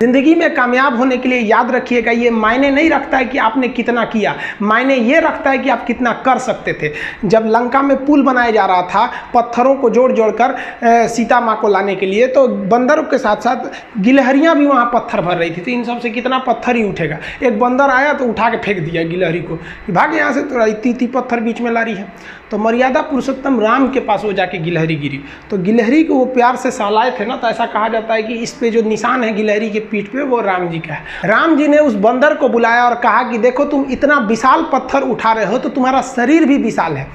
जिंदगी में कामयाब होने के लिए याद रखिएगा, ये मायने नहीं रखता है कि आपने कितना किया, मायने ये रखता है कि आप कितना कर सकते थे। जब लंका में पुल बनाया जा रहा था पत्थरों को जोड़ जोड़ कर सीता माँ को लाने के लिए, तो बंदरों के साथ साथ गिलहरियाँ भी वहाँ पत्थर भर रही थी। तो इन सब से कितना पत्थर ही उठेगा। एक बंदर आया तो उठा के फेंक दिया गिलहरी को, भाग यहाँ से, तो इतनी पत्थर बीच में ला रही है। तो मर्यादा पुरुषोत्तम राम के पास वो जाके गिलहरी गिरी, तो गिलहरी को वो प्यार से सहलाए थे ना, तो ऐसा कहा जाता है कि इस पे जो निशान है गिलहरी के पीठ पे वो राम जी का है। राम जी ने उस बंदर को बुलाया और कहा कि देखो तुम इतना विशाल पत्थर उठा रहे हो तो तुम्हारा शरीर भी विशाल है,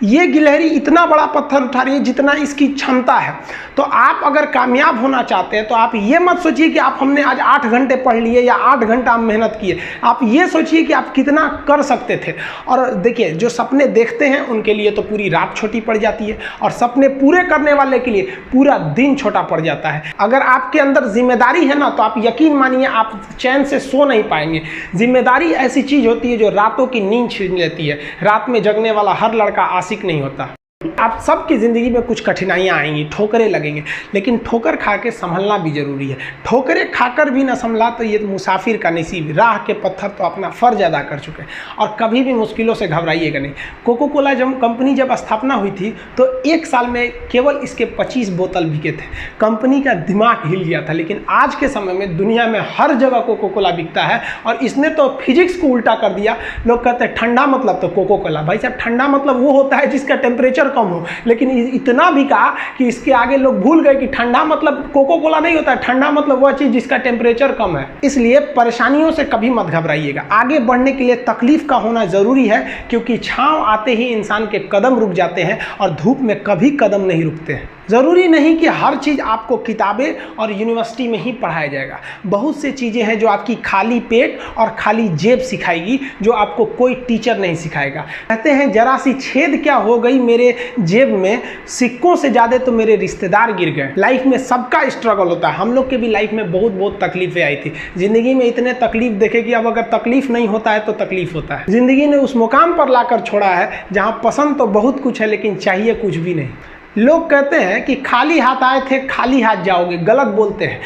ये गिलहरी इतना बड़ा पत्थर उठा रही है जितना इसकी क्षमता है। तो आप अगर कामयाब होना चाहते हैं तो आप ये मत सोचिए कि आप हमने आज 8 घंटे पढ़ लिए या 8 घंटा मेहनत किए, आप ये सोचिए कि आप कितना कर सकते थे। और देखिए जो सपने देखते हैं उनके लिए तो पूरी रात छोटी पड़ जाती है, और सपने पूरे करने वाले के लिए पूरा दिन छोटा पड़ जाता है। अगर आपके अंदर जिम्मेदारी है ना, तो आप यकीन मानिए आप चैन से सो नहीं पाएंगे। जिम्मेदारी ऐसी चीज होती है जो रातों की नींद छीन लेती है। रात में जगने वाला हर लड़का आशिक नहीं होता। आप सबकी ज़िंदगी में कुछ कठिनाइयाँ आएंगी, ठोकरें लगेंगे, लेकिन ठोकर खा के संभलना भी ज़रूरी है। ठोकरें खाकर भी ना संभला तो ये मुसाफिर का नसीब। राह के पत्थर तो अपना फ़र्ज अदा कर चुके हैं, और कभी भी मुश्किलों से घबराइएगा नहीं। कोको कोला कंपनी जब स्थापना हुई थी तो 1 साल में केवल इसके 25 बोतल बिके थे। कंपनी का दिमाग हिल गया था। लेकिन आज के समय में दुनिया में हर जगह कोको कोला बिकता है, और इसने तो फिजिक्स को उल्टा कर दिया। लोग कहते हैं ठंडा मतलब तो कोको कोला। भाई साहब, ठंडा मतलब वो होता है जिसका टेम्परेचर कम हो, लेकिन इतना भी कहा कि इसके आगे लोग भूल गए कि ठंडा मतलब कोको कोला नहीं होता है, ठंडा मतलब वह चीज जिसका टेम्परेचर कम है। इसलिए परेशानियों से कभी मत घबराइएगा। आगे बढ़ने के लिए तकलीफ का होना जरूरी है, क्योंकि छांव आते ही इंसान के कदम रुक जाते हैं और धूप में कभी कदम नहीं रुकते हैं। ज़रूरी नहीं कि हर चीज़ आपको किताबें और यूनिवर्सिटी में ही पढ़ाया जाएगा। बहुत से चीज़ें हैं जो आपकी खाली पेट और खाली जेब सिखाएगी, जो आपको कोई टीचर नहीं सिखाएगा। कहते हैं जरा सी छेद क्या हो गई मेरे जेब में, सिक्कों से ज़्यादा तो मेरे रिश्तेदार गिर गए। लाइफ में सबका स्ट्रगल होता है। हम लोग के भी लाइफ में बहुत तकलीफें आई थी। ज़िंदगी में इतने तकलीफ देखे कि अब अगर तकलीफ नहीं होता है तो तकलीफ होता है। ज़िंदगी ने उस मुकाम पर लाकर छोड़ा है जहाँ पसंद तो बहुत कुछ है लेकिन चाहिए कुछ भी नहीं। लोग कहते हैं कि खाली हाथ आए थे खाली हाथ जाओगे, गलत बोलते हैं।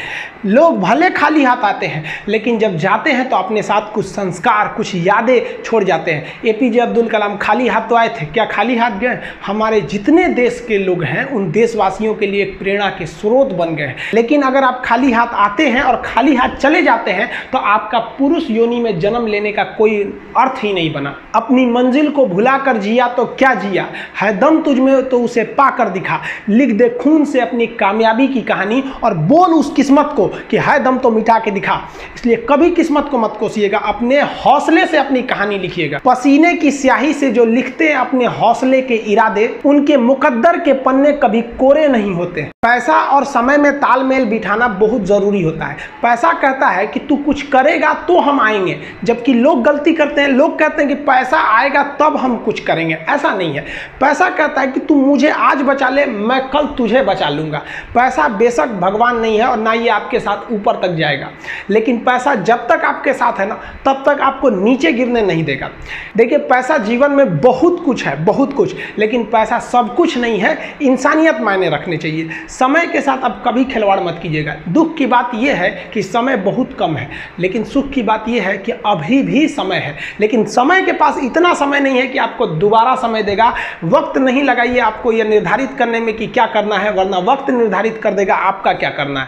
लोग भले खाली हाथ आते हैं, लेकिन जब जाते हैं तो अपने साथ कुछ संस्कार, कुछ यादें छोड़ जाते हैं। एपीजे अब्दुल कलाम खाली हाथ तो आए थे, क्या खाली हाथ गए? हमारे जितने देश के लोग हैं उन देशवासियों के लिए एक प्रेरणा के स्रोत बन गए हैं। लेकिन अगर आप खाली हाथ आते हैं और खाली हाथ चले जाते हैं तो आपका पुरुष योनि में जन्म लेने का कोई अर्थ ही नहीं बना। अपनी मंजिल को भुला कर जिया तो क्या जिया, है दम तुझ में तो उसे पाकर दिखा। लिख दे खून से अपनी कामयाबी की कहानी और बोल उस किस्मत को कि है दम तो मिटा के दिखा। इसलिए कभी किस्मत को मत कोसिएगा, अपने हौसले से अपनी कहानी लिखिएगा। पसीने की स्याही से जो लिखते हैं अपने हौसले के इरादे, उनके मुकद्दर के पन्ने कभी कोरे नहीं होते। पैसा और समय में तालमेल बिठाना बहुत जरूरी होता है। पैसा कहता है कि तू कुछ करेगा तो हम आएंगे, जबकि लोग गलती करते हैं। लोग कहते हैं कि पैसा आएगा तब हम कुछ करेंगे। ऐसा नहीं है। पैसा कहता है कि तू मुझे आज बचा ले, मैं कल तुझे बचा लूंगा। पैसा बेशक भगवान नहीं है और ना ये आपके साथ ऊपर तक जाएगा, लेकिन पैसा जब तक आपके साथ है ना, तब तक आपको नीचे गिरने नहीं देगा। देखिए, पैसा जीवन में बहुत कुछ है, बहुत कुछ, लेकिन पैसा सब कुछ नहीं है। इंसानियत मायने रखने चाहिए। समय के साथ आप कभी खिलवाड़ मत कीजिएगा। दुख की बात यह है कि समय बहुत कम है, लेकिन सुख की बात यह है कि अभी भी समय है। लेकिन समय के पास इतना समय नहीं है कि आपको दोबारा समय देगा। वक्त नहीं लगाइए आपको यह निर्धारित करने में कि क्या करना है, वरना वक्त निर्धारित कर देगा आपका क्या करना है।